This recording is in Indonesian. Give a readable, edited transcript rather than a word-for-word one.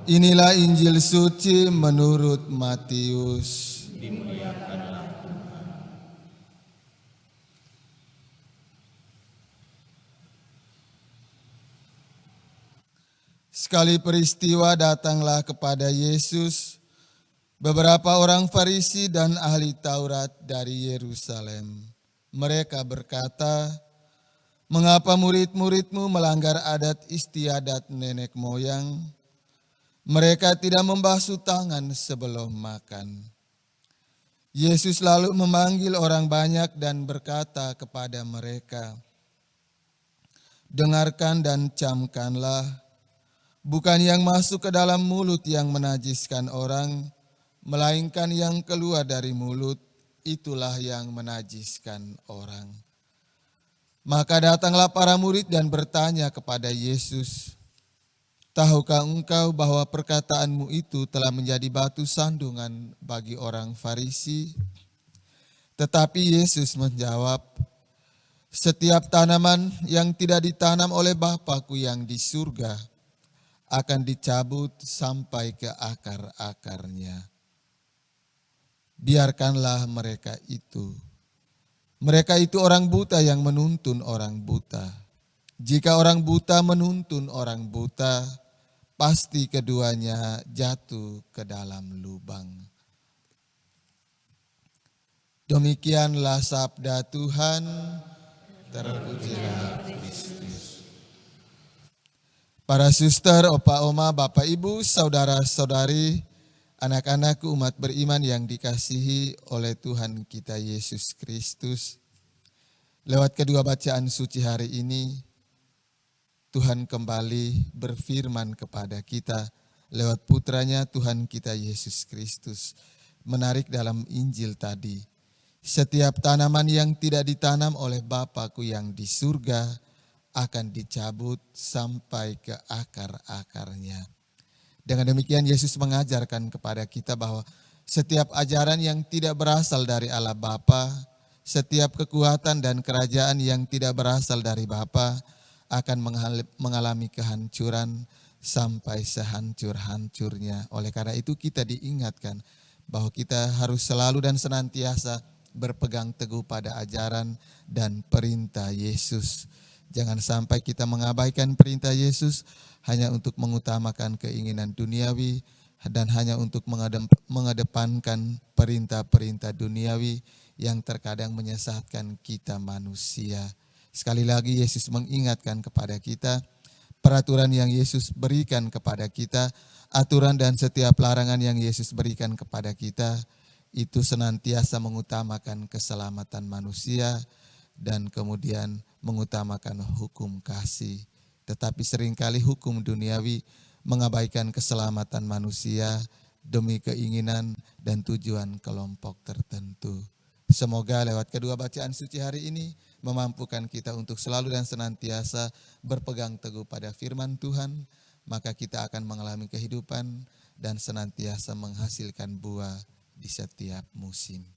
Inilah Injil suci menurut Matius. Dimuliakanlah. Sekali peristiwa datanglah kepada Yesus beberapa orang Farisi dan ahli Taurat dari Yerusalem. Mereka berkata, "Mengapa murid-muridmu melanggar adat istiadat nenek moyang? Mereka tidak membasuh tangan sebelum makan." Yesus lalu memanggil orang banyak dan berkata kepada mereka, "Dengarkan dan camkanlah. Bukan yang masuk ke dalam mulut yang menajiskan orang, melainkan yang keluar dari mulut, itulah yang menajiskan orang." Maka datanglah para murid dan bertanya kepada Yesus, "Tahukah engkau bahwa perkataanmu itu telah menjadi batu sandungan bagi orang Farisi?" Tetapi Yesus menjawab, "Setiap tanaman yang tidak ditanam oleh Bapa-Ku yang di surga akan dicabut sampai ke akar-akarnya. Biarkanlah mereka itu. Mereka itu orang buta yang menuntun orang buta. Jika orang buta menuntun orang buta, pasti keduanya jatuh ke dalam lubang." Demikianlah sabda Tuhan. Terpujilah Kristus. Para suster, opa, oma, bapak, ibu, saudara-saudari, anak-anakku umat beriman yang dikasihi oleh Tuhan kita Yesus Kristus. Lewat kedua bacaan suci hari ini, Tuhan kembali berfirman kepada kita lewat putranya Tuhan kita Yesus Kristus. Menarik dalam Injil tadi, setiap tanaman yang tidak ditanam oleh Bapa-Ku yang di surga akan dicabut sampai ke akar-akarnya. Dengan demikian Yesus mengajarkan kepada kita bahwa setiap ajaran yang tidak berasal dari Allah Bapa, setiap kekuatan dan kerajaan yang tidak berasal dari Bapa akan mengalami kehancuran sampai sehancur-hancurnya. Oleh karena itu kita diingatkan bahwa kita harus selalu dan senantiasa berpegang teguh pada ajaran dan perintah Yesus. Jangan sampai kita mengabaikan perintah Yesus hanya untuk mengutamakan keinginan duniawi dan hanya untuk mengedepankan perintah-perintah duniawi yang terkadang menyesatkan kita manusia. Sekali lagi Yesus mengingatkan kepada kita peraturan yang Yesus berikan kepada kita, aturan dan setiap larangan yang Yesus berikan kepada kita itu senantiasa mengutamakan keselamatan manusia dan kemudian mengutamakan hukum kasih. Tetapi seringkali hukum duniawi mengabaikan keselamatan manusia demi keinginan dan tujuan kelompok tertentu. Semoga lewat kedua bacaan suci hari ini memampukan kita untuk selalu dan senantiasa berpegang teguh pada firman Tuhan, maka kita akan mengalami kehidupan dan senantiasa menghasilkan buah di setiap musim.